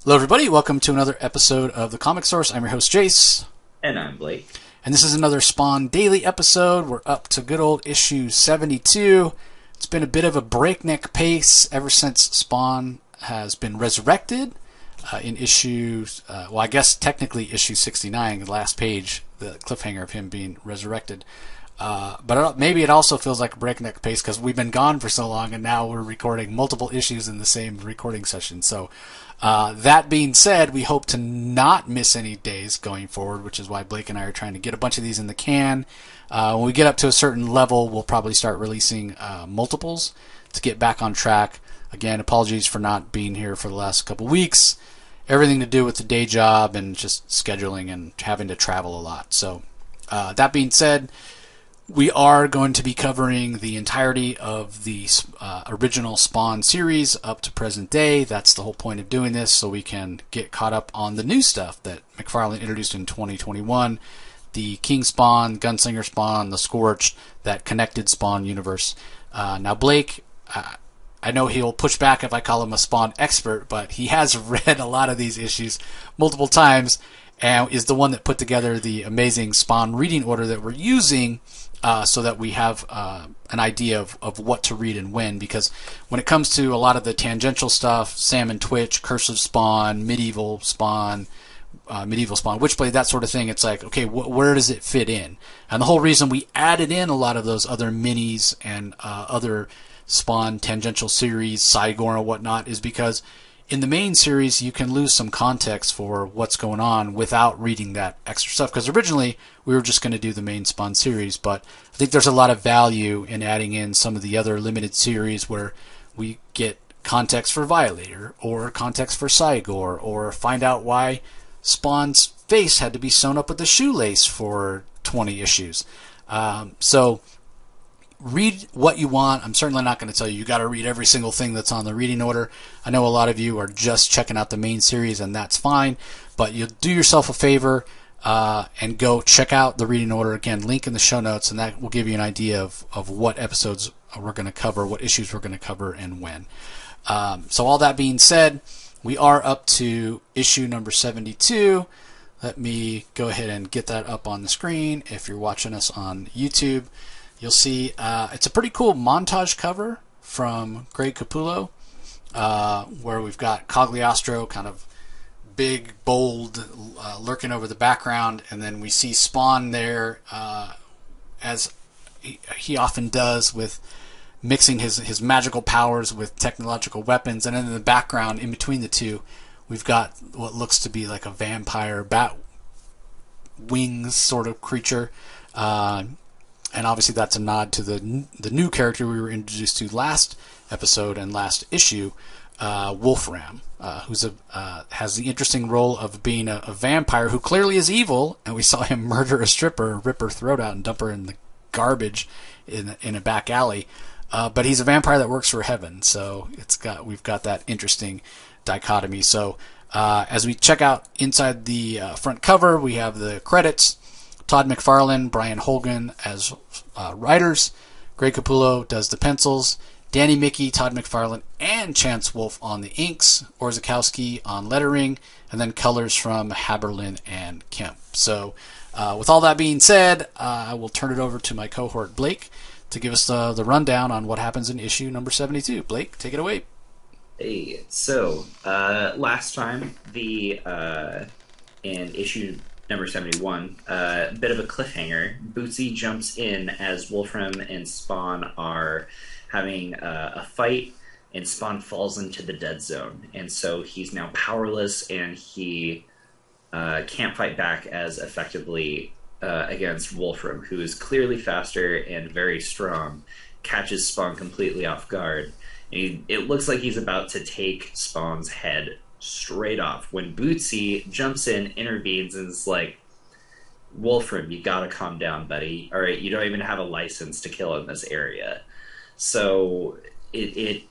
Hello, everybody. Welcome to another episode of The Comic Source. I'm your host, Jace. And I'm Blake. And this is another Spawn Daily episode. We're up to good old issue 72. It's been a bit of a breakneck pace ever since Spawn has been resurrected in issues, I guess technically issue 69, the last page, the cliffhanger of him being resurrected. But maybe it also feels like a breakneck pace because we've been gone for so long and now we're recording multiple issues in the same recording session. So that being said, we hope to not miss any days going forward, which is why Blake and I are trying to get a bunch of these in the can. When we get up to a certain level, we'll probably start releasing multiples to get back on track. Again, apologies for not being here for the last couple weeks. Everything to do with the day job and just scheduling and having to travel a lot. So that being said, we are going to be covering the entirety of the original Spawn series up to present day. That's the whole point of doing this, so we can get caught up on the new stuff that McFarlane introduced in 2021. The King Spawn, Gunslinger Spawn, the Scorched, that connected Spawn universe. Now, Blake, I know he'll push back if I call him a Spawn expert, but he has read a lot of these issues multiple times and is the one that put together the amazing Spawn reading order that we're using so that we have an idea of what to read and when. Because when it comes to a lot of the tangential stuff, Salmon Twitch, Curse of Spawn, Medieval Spawn, Witchblade, that sort of thing, it's like, okay, where does it fit in? And the whole reason we added in a lot of those other minis and other Spawn tangential series, Cygor and whatnot, is because in the main series you can lose some context for what's going on without reading that extra stuff. Because originally we were just going to do the main Spawn series, but I think there's a lot of value in adding in some of the other limited series where we get context for Violator, or context for Cygor, or find out why Spawn's face had to be sewn up with a shoelace for 20 issues. So read what you want. I'm certainly not going to tell you got to read every single thing that's on the reading order. I know a lot of you are just checking out the main series, and that's fine, but you'll do yourself a favor and go check out the reading order. Again, link in the show notes, and that will give you an idea of what episodes we're going to cover, what issues we're going to cover, and when. So all that being said, we are up to issue number 72. Let me go ahead and get that up on the screen. If you're watching us on YouTube, you'll see it's a pretty cool montage cover from Greg Capullo, where we've got Cagliostro kind of big, bold, lurking over the background, and then we see Spawn there, as he often does, with mixing his magical powers with technological weapons. And then in the background, in between the two, we've got what looks to be like a vampire bat wings sort of creature. And obviously that's a nod to the new character we were introduced to last episode and last issue, Wolfram, who's has the interesting role of being a vampire who clearly is evil, and we saw him murder a stripper, rip her throat out, and dump her in the garbage in a back alley. But he's a vampire that works for heaven, so we've got that interesting dichotomy. So as we check out inside the front cover, we have the credits. Todd McFarlane, Brian Holguin as writers. Greg Capullo does the pencils. Danny Miki, Todd McFarlane, and Chance Wolfe on the inks. Orzechowski on lettering. And then colors from Haberlin and Kemp. So with all that being said, I will turn it over to my cohort Blake to give us the rundown on what happens in issue number 72. Blake, take it away. Hey, so last time in issue number 71, bit of a cliffhanger. Bootsy jumps in as Wolfram and Spawn are having a fight, and Spawn falls into the dead zone. And so he's now powerless, and he can't fight back as effectively against Wolfram, who is clearly faster and very strong, catches Spawn completely off guard. And it looks like he's about to take Spawn's head straight off when Bootsy jumps in, intervenes, and is like, Wolfram, you gotta calm down, buddy. All right, you don't even have a license to kill in this area. So it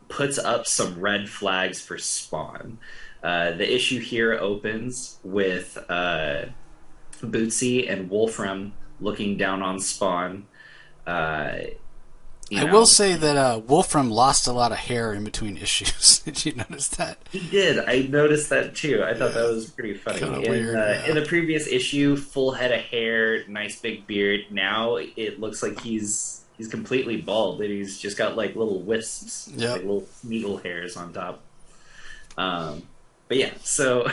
puts up some red flags for Spawn. The issue here opens with Bootsy and Wolfram looking down on Spawn. You I know, will say that Wolfram lost a lot of hair in between issues. Did you notice that? he did. I noticed that too. I thought that Yeah, was pretty kind funny. of weird. In Yeah. the previous issue, full head of hair, nice big beard. Now it looks like he's completely bald, and he's just got like little wisps, like Yep. little needle hairs on top. Um, but yeah, so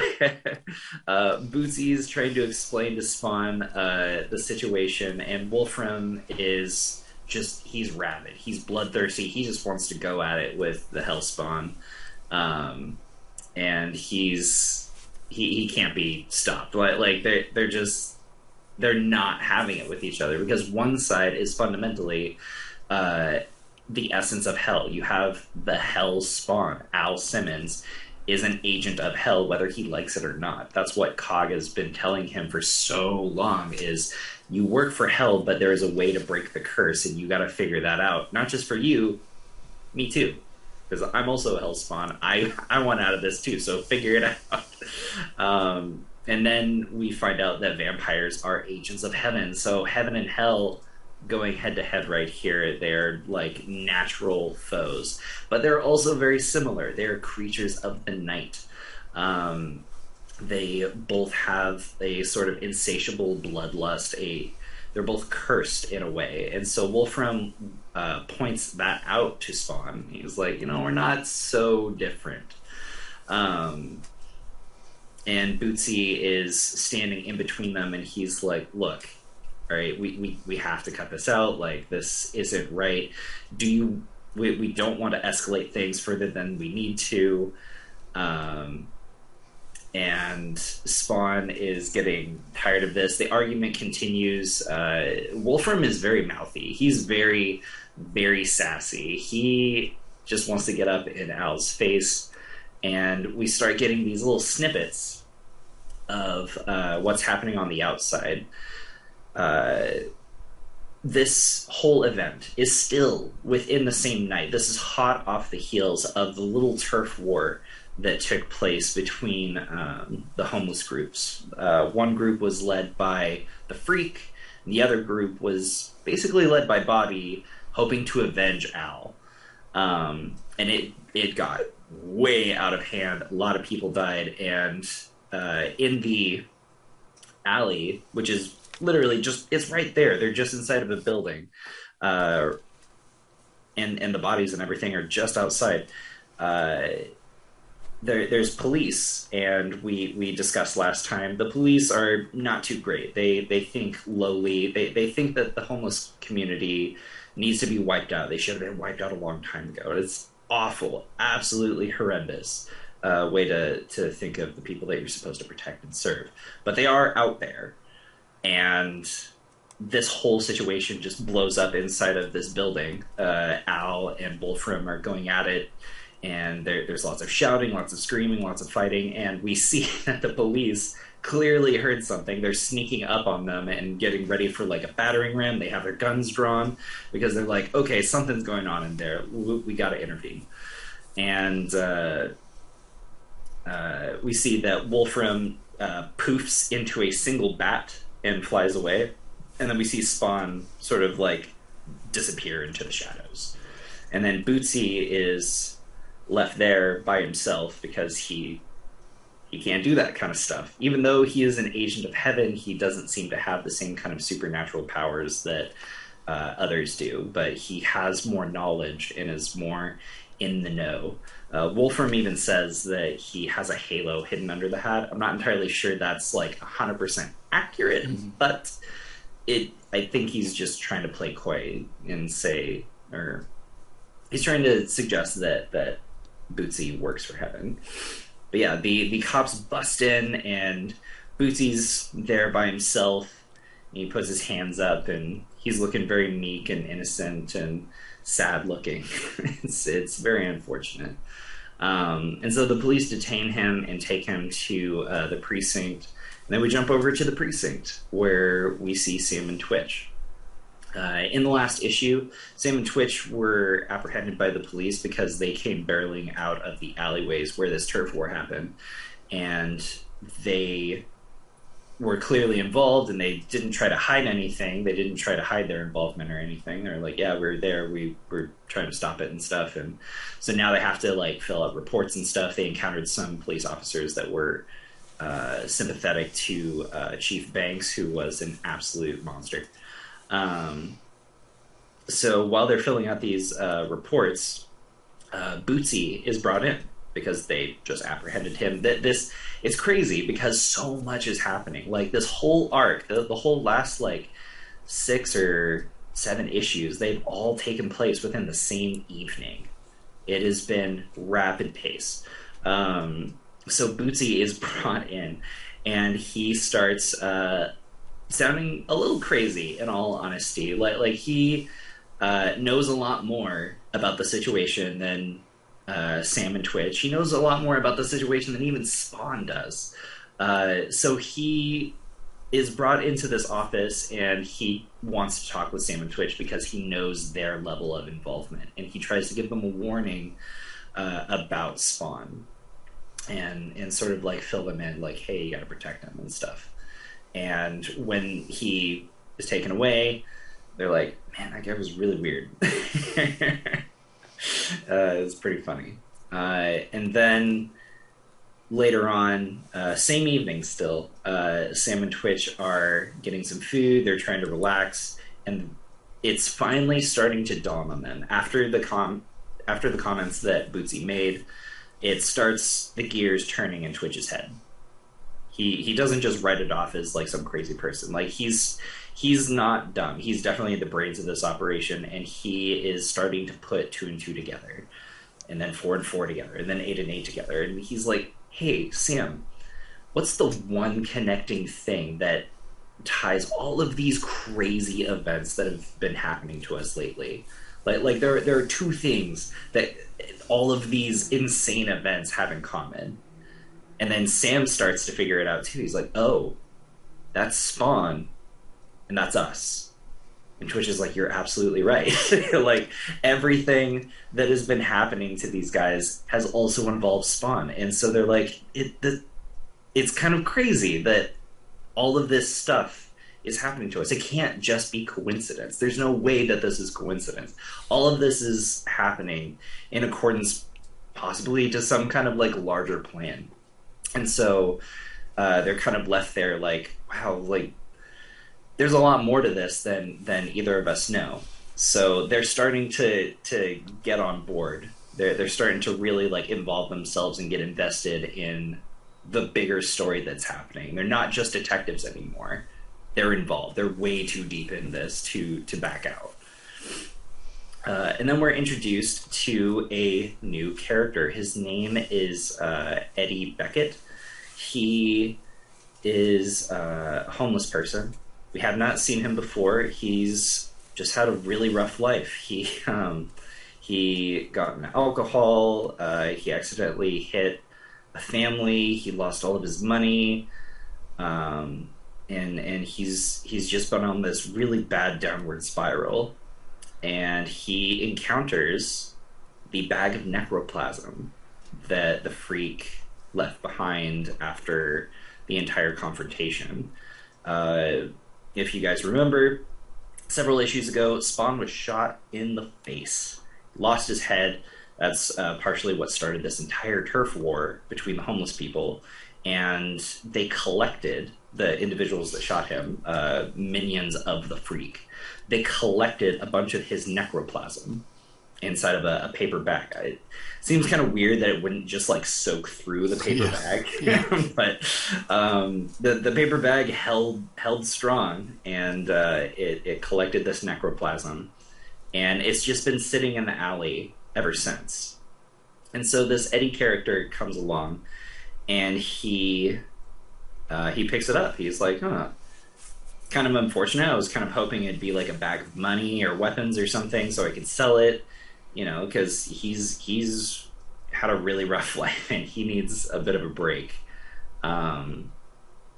Bootsy is trying to explain to Spawn the situation, and Wolfram is he's rabid, he's bloodthirsty, he just wants to go at it with the Hellspawn, and he can't be stopped. Like they're not having it with each other because one side is fundamentally uh, the essence of hell. You have the Hell Spawn. Al Simmons is an agent of hell, whether he likes it or not. That's what Cog has been telling him for so long: is you work for hell, but there is a way to break the curse, and you got to figure that out. Not just for you, me too, because I'm also a hell spawn. I want out of this too, so figure it out. And then we find out that vampires are agents of heaven, so heaven and hell going head to head right here. They're like natural foes, but they're also very similar. They're creatures of the night. They both have a sort of insatiable bloodlust. They're both cursed in a way, and so Wolfram points that out to Spawn. He's like, we're not so different. And Bootsy is standing in between them, and he's like, look, all right, we have to cut this out. Like, this isn't right. We don't want to escalate things further than we need to. And Spawn is getting tired of this. The argument continues. Wolfram is very mouthy. He's very, very sassy. He just wants to get up in Al's face, and we start getting these little snippets of what's happening on the outside. This whole event is still within the same night. This is hot off the heels of the little turf war that took place between the homeless groups. One group was led by the Freak, and the other group was basically led by Bobby, hoping to avenge Al. And it got way out of hand. A lot of people died, and in the alley, which is literally it's right there. They're just inside of a building, and the bodies and everything are just outside. There's police, and we discussed last time. The police are not too great. They think lowly. They think that the homeless community needs to be wiped out. They should have been wiped out a long time ago. It's awful, absolutely horrendous way to think of the people that you're supposed to protect and serve. But they are out there. And this whole situation just blows up inside of this building. Al and Wolfram are going at it, and there's lots of shouting, lots of screaming, lots of fighting, and we see that the police clearly heard something. They're sneaking up on them and getting ready for like a battering ram. They have their guns drawn because they're like, okay, something's going on in there. We got to intervene. And we see that Wolfram poofs into a single bat and flies away, and then we see Spawn sort of like disappear into the shadows, and then Bootsy is left there by himself because he can't do that kind of stuff. Even though he is an agent of heaven, he doesn't seem to have the same kind of supernatural powers that others do, but he has more knowledge and is more in the know. Wolfram even says that he has a halo hidden under the hat. I'm not entirely sure that's like 100% accurate, but I think he's just trying to play coy and say, or he's trying to suggest that Bootsy works for heaven. But yeah, the cops bust in, and Bootsy's there by himself. And he puts his hands up, and he's looking very meek and innocent and sad looking. It's very unfortunate. And so the police detain him and take him to the precinct. And then we jump over to the precinct where we see Sam and Twitch. In the last issue, Sam and Twitch were apprehended by the police because they came barreling out of the alleyways where this turf war happened. And they were clearly involved, and they didn't try to hide anything. They didn't try to hide their involvement or anything. They're like, yeah, we're there. We were trying to stop it and stuff. And so now they have to like fill out reports and stuff. They encountered some police officers that were sympathetic to Chief Banks, who was an absolute monster. So while they're filling out these reports, Bootsy is brought in because they just apprehended him. It's crazy because so much is happening. Like this whole arc, the whole last like 6 or 7 issues, they've all taken place within the same evening. It has been rapid pace. So Bootsy is brought in, and he starts sounding a little crazy. In all honesty, like he knows a lot more about the situation than Sam and Twitch. He knows a lot more about the situation than even Spawn does. So he is brought into this office, and he wants to talk with Sam and Twitch because he knows their level of involvement, and he tries to give them a warning about Spawn, and sort of like fill them in, like, hey, you got to protect him and stuff. And when he is taken away, they're like, man, that guy was really weird. It's pretty funny. And then later on, same evening still, Sam and Twitch are getting some food. They're trying to relax, and it's finally starting to dawn on them after the comments that Bootsy made. It starts the gears turning in Twitch's head. He doesn't just write it off as like some crazy person. Like he's not dumb. He's definitely the brains of this operation, and he is starting to put 2 and 2 together, and then 4 and 4 together, and then 8 and 8 together. And he's like, hey, Sam, what's the one connecting thing that ties all of these crazy events that have been happening to us lately? Like there are 2 things that all of these insane events have in common. And then Sam starts to figure it out too. He's like, oh, that's Spawn, and that's us. And Twitch is like, you're absolutely right. Like, everything that has been happening to these guys has also involved Spawn. And so they're like, it's kind of crazy that all of this stuff is happening to us. It can't just be coincidence. There's no way that this is coincidence. All of this is happening in accordance possibly to some kind of like larger plan. And so they're kind of left there like, wow, like there's a lot more to this than either of us know. So they're starting to get on board. They're starting to really like involve themselves and get invested in the bigger story that's happening. They're not just detectives anymore. They're involved. They're way too deep in this to back out. And then we're introduced to a new character. His name is Eddie Beckett. He is a homeless person. We have not seen him before. He's just had a really rough life. He got into alcohol. He accidentally hit a family. He lost all of his money. And he's just been on this really bad downward spiral. And he encounters the bag of necroplasm that the freak left behind after the entire confrontation. If you guys remember, several issues ago, Spawn was shot in the face, lost his head. That's partially what started this entire turf war between the homeless people. And they collected the individuals that shot him, minions of the freak. They collected a bunch of his necroplasm inside of a paper bag. It seems kind of weird that it wouldn't just like soak through the paper bag, but the paper bag held strong, and it collected this necroplasm, and it's just been sitting in the alley ever since. And so this Eddie character comes along, and he picks it up. He's like, huh, kind of unfortunate. I was kind of hoping it'd be like a bag of money or weapons or something so I could sell it, you know, because he's had a really rough life and he needs a bit of a break.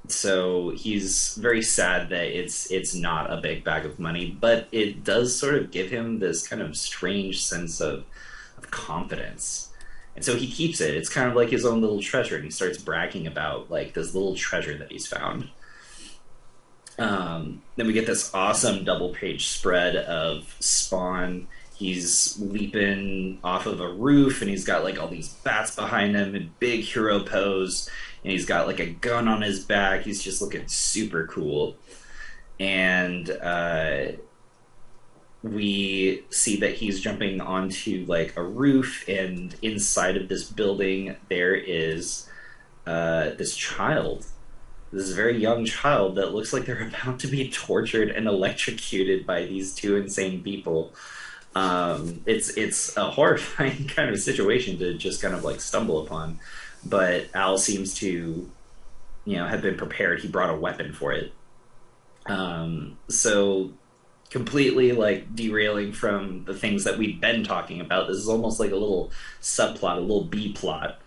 So he's very sad that it's not a big bag of money, but it does sort of give him this kind of strange sense of confidence. And so he keeps it. It's kind of like his own little treasure, and he starts bragging about like this little treasure that he's found. Then we get this awesome double page spread of Spawn. He's leaping off of a roof, and he's got like all these bats behind him in big hero pose, and he's got like a gun on his back. He's just looking super cool. And we see that he's jumping onto like a roof, and inside of this building there is this child, this very young child that looks like they're about to be tortured and electrocuted by these two insane people. It's a horrifying kind of situation to just kind of like stumble upon, but Al seems to, have been prepared. He brought a weapon for it. So completely like derailing from the things that we've been talking about. This is almost like a little subplot, a little B plot,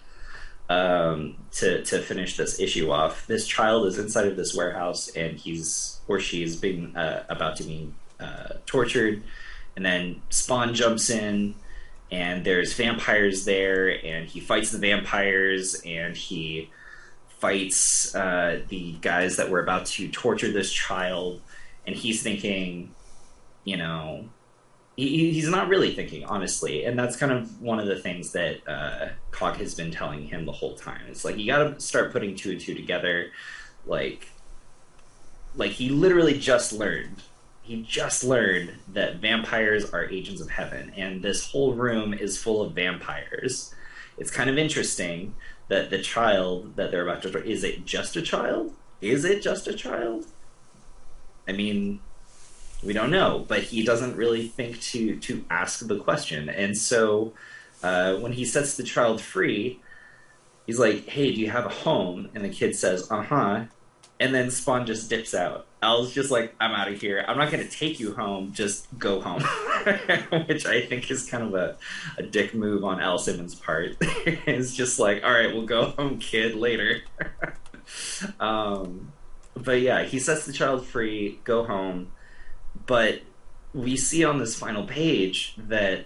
to finish this issue off. This child is inside of this warehouse, and he's or she's being about to be tortured, and then Spawn jumps in, and there's vampires there, and he fights the vampires, and he fights the guys that were about to torture this child, and he's thinking, he's not really thinking, honestly, and that's kind of one of the things that Cog has been telling him the whole time. It's like, you gotta start putting two and two together. Like he literally just learned that vampires are agents of heaven, and this whole room is full of vampires. It's kind of interesting that the child that they're about to... Is it just a child? Is it just a child? I mean, we don't know, but he doesn't really think to ask the question. And so when he sets the child free, he's like, hey, do you have a home? And the kid says, uh-huh. And then Spawn just dips out. Al's just like, I'm out of here. I'm not going to take you home. Just go home. Which I think is kind of a dick move on Al Simmons' part. It's just like, all right, we'll go home, kid, later. But yeah, he sets the child free, go home. But we see on this final page that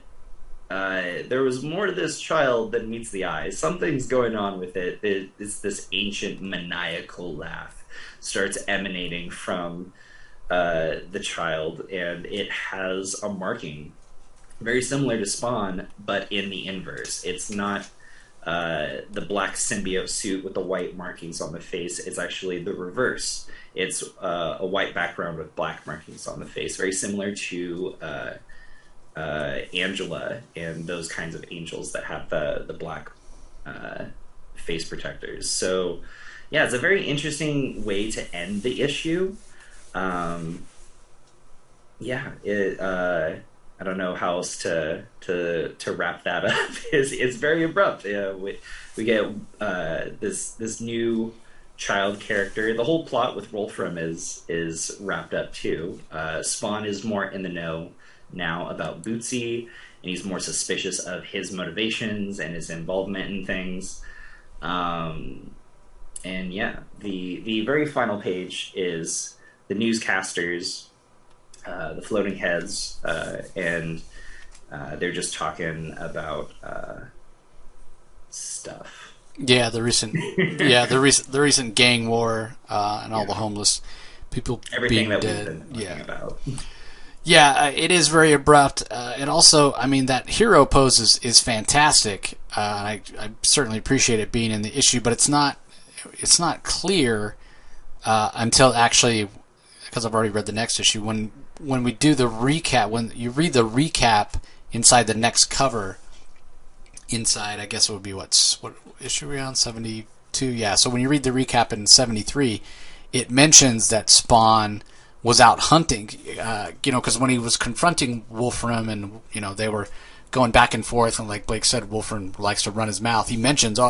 there was more to this child than meets the eye. Something's going on with it. It's this ancient maniacal laugh starts emanating from the child, and it has a marking very similar to Spawn, but in the inverse. It's not the black symbiote suit with the white markings on the face. It's actually the reverse. It's a white background with black markings on the face, very similar to Angela and those kinds of angels that have the black face protectors. So yeah, it's a very interesting way to end the issue. I don't know how else to wrap that up. It's very abrupt. We get this new child character. The whole plot with Wolfram is wrapped up too. Spawn is more in the know now about Bootsy, and he's more suspicious of his motivations and his involvement in things. And yeah, the very final page is the newscasters, the floating heads, and they're just talking about stuff. Yeah, the recent gang war and all the homeless people everything being that dead. We've been talking about. Yeah, it is very abrupt, and also, I mean, that hero pose is fantastic. I certainly appreciate it being in the issue, but it's not clear until actually, because I've already read the next issue. When we do the recap, when you read the recap inside the next cover, inside, I guess it would be what issue are we on? 72. Yeah. So when you read the recap in 73, it mentions that Spawn was out hunting, because when he was confronting Wolfram and, they were going back and forth, and like Blake said, Wolfram likes to run his mouth. He mentions,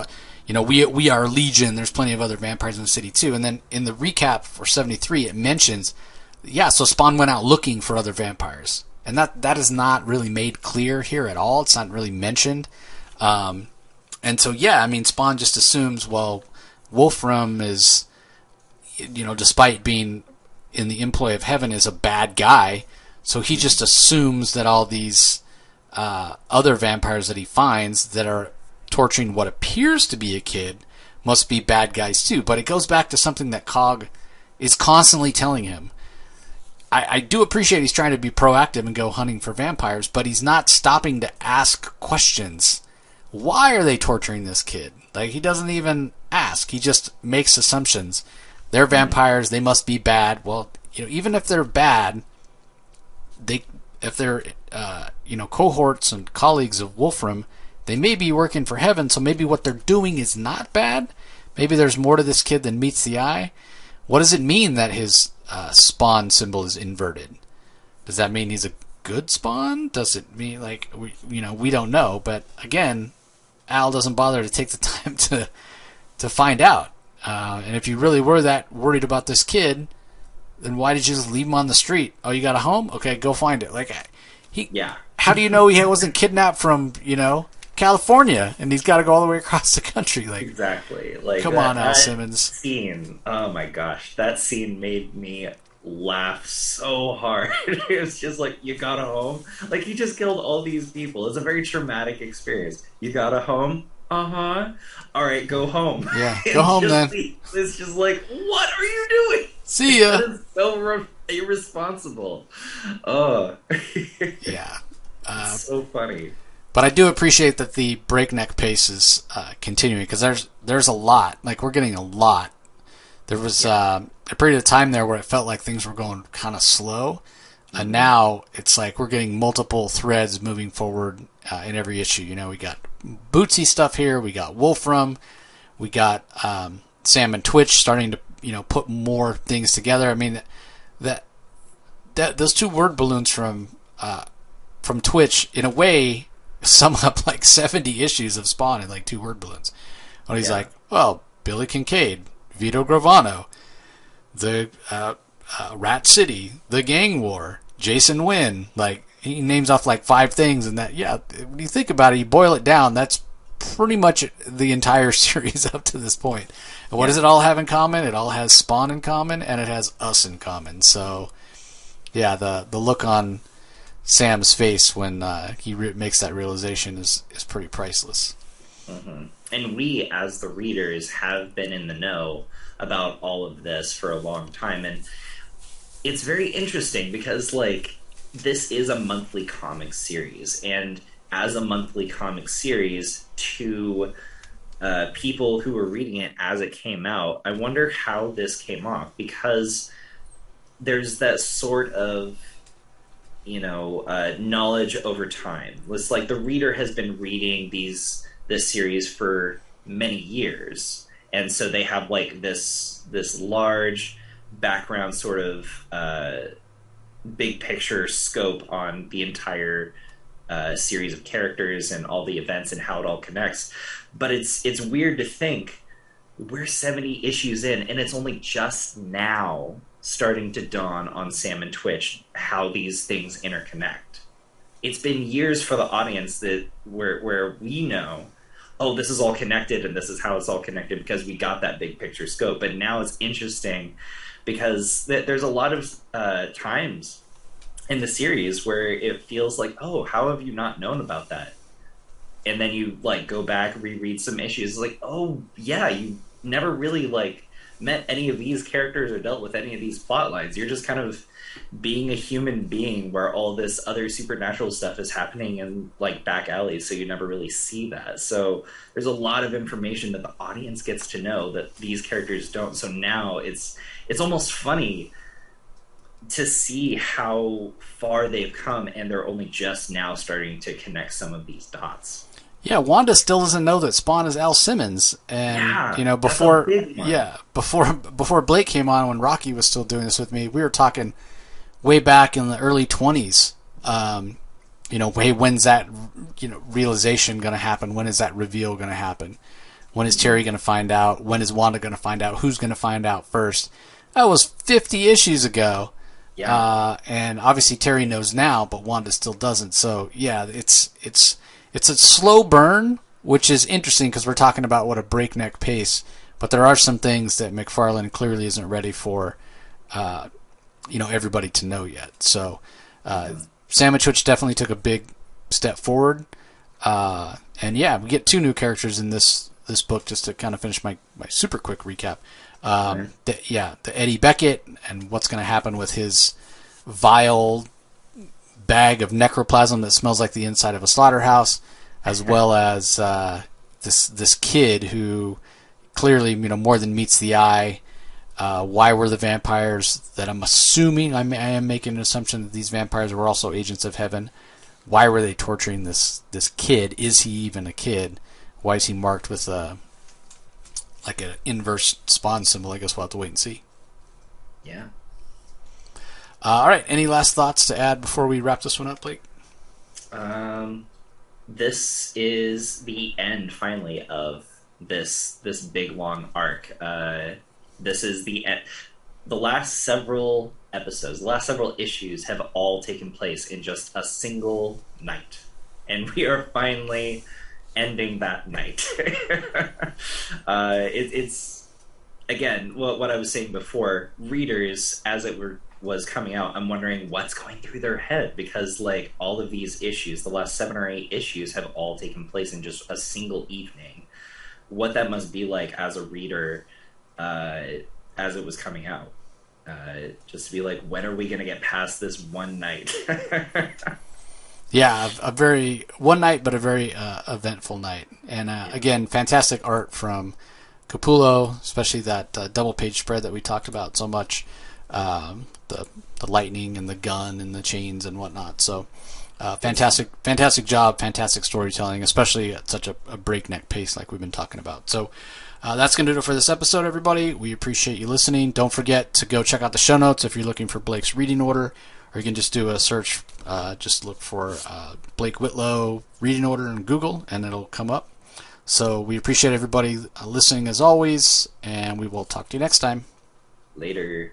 we are Legion. There's plenty of other vampires in the city too. And then in the recap for 73, it mentions, so Spawn went out looking for other vampires. And that is not really made clear here at all. It's not really mentioned. And so, Spawn just assumes, well, Wolfram is, despite being in the employ of heaven, is a bad guy. So he just assumes that all these other vampires that he finds that are torturing what appears to be a kid must be bad guys too. But it goes back to something that Cog is constantly telling him. I do appreciate he's trying to be proactive and go hunting for vampires, but he's not stopping to ask questions. Why are they torturing this kid? Like, he doesn't even ask. He just makes assumptions. They're vampires. They must be bad. Well, even if they're bad, if they're cohorts and colleagues of Wolfram, they may be working for Heaven. So maybe what they're doing is not bad. Maybe there's more to this kid than meets the eye. What does it mean that his spawn symbol is inverted? Does that mean he's a good spawn? Does it mean, like, we don't know? But again, Al doesn't bother to take the time to find out. And if you really were that worried about this kid, then why did you just leave him on the street? Oh, you got a home? Okay, go find it. Like, how do you know he wasn't kidnapped from California and he's got to go all the way across the country? Like, exactly. Like, come on, Al Simmons. Scene. Oh my gosh, that scene made me laugh so hard. It was just like, you got a home? Like, you just killed all these people. It's a very traumatic experience. You got a home? Uh-huh. All right, go home. Yeah, go home then. It's just like, what are you doing? See ya. That is so irresponsible. Oh. Yeah. It's so funny. But I do appreciate that the breakneck pace is continuing, because there's a lot. Like, we're getting a lot. There was a period of time there where it felt like things were going kind of slow. And now it's like we're getting multiple threads moving forward in every issue. We got Bootsy stuff here. We got Wolfram. We got Sam and Twitch starting to put more things together. I mean, that those two word balloons from Twitch, in a way, sum up like 70 issues of Spawn in like 2 word balloons. When he's like, well, Billy Kincaid, Vito Gravano, the Rat City, the Gang War, Jason Wynn. Like, he names off like 5 things, and that, when you think about it, you boil it down, that's pretty much the entire series up to this point. And what does it all have in common? It all has Spawn in common, and it has us in common. So, yeah, the look on Sam's face when he makes that realization is pretty priceless. Mm-hmm. And we, as the readers, have been in the know about all of this for a long time, and it's very interesting because, like, this is a monthly comic series, and as a monthly comic series, to people who were reading it as it came out, I wonder how this came off, because there's that sort of knowledge over time. It's like the reader has been reading this series for many years, and so they have like this large background sort of big picture scope on the entire series of characters and all the events and how it all connects. But it's weird to think we're 70 issues in, and it's only just now starting to dawn on Sam and Twitch how these things interconnect. It's been years for the audience that where we know, oh, this is all connected and this is how it's all connected because we got that big picture scope. But now it's interesting because there's a lot of times in the series where it feels like, oh, how have you not known about that? And then you like go back, reread some issues, it's like, oh yeah, you never really like met any of these characters or dealt with any of these plot lines. You're just kind of being a human being where all this other supernatural stuff is happening in like back alleys, so you never really see that. So there's a lot of information that the audience gets to know that these characters don't. So now it's almost funny to see how far they've come, and they're only just now starting to connect some of these dots. Yeah, Wanda still doesn't know that Spawn is Al Simmons, and before Blake came on, when Rocky was still doing this with me, we were talking way back in the early 20s. Hey, when's that realization going to happen? When is that reveal going to happen? When is Terry going to find out? When is Wanda going to find out? Who's going to find out first? That was 50 issues ago. Yeah. And obviously Terry knows now, but Wanda still doesn't. So yeah, it's a slow burn, which is interesting because we're talking about what a breakneck pace. But there are some things that McFarlane clearly isn't ready for, everybody to know yet. So Sam and Twitch definitely took a big step forward. And yeah, we get 2 new characters in this book, just to kind of finish my super quick recap. The Eddie Beckett and what's going to happen with his vile bag of necroplasm that smells like the inside of a slaughterhouse, as well as this kid who clearly, more than meets the eye. Why were the vampires that I'm assuming, I am making an assumption that these vampires were also agents of heaven. Why were they torturing this kid? Is he even a kid? Why is he marked with like an inverse spawn symbol? I guess we'll have to wait and see. Yeah. All right. Any last thoughts to add before we wrap this one up, Blake? This is the end, finally, of this big long arc. This is the end. The last several episodes, the last several issues have all taken place in just a single night, and we are finally ending that night. It's again what I was saying before. Readers, as it was coming out, I'm wondering what's going through their head, because like all of these issues, the last 7 or 8 issues, have all taken place in just a single evening. What that must be like as a reader, as it was coming out, just to be like, when are we going to get past this one night? Yeah, a very one night, but a very eventful night. And again, fantastic art from Capullo, especially that double page spread that we talked about so much. The lightning and the gun and the chains and whatnot. So fantastic job, fantastic storytelling, especially at such a breakneck pace like we've been talking about. So that's going to do it for this episode, everybody. We appreciate you listening. Don't forget to go check out the show notes if you're looking for Blake's reading order, or you can just do a search, just look for Blake Whitlow reading order in Google, and it'll come up. So we appreciate everybody listening as always, and we will talk to you next time. Later.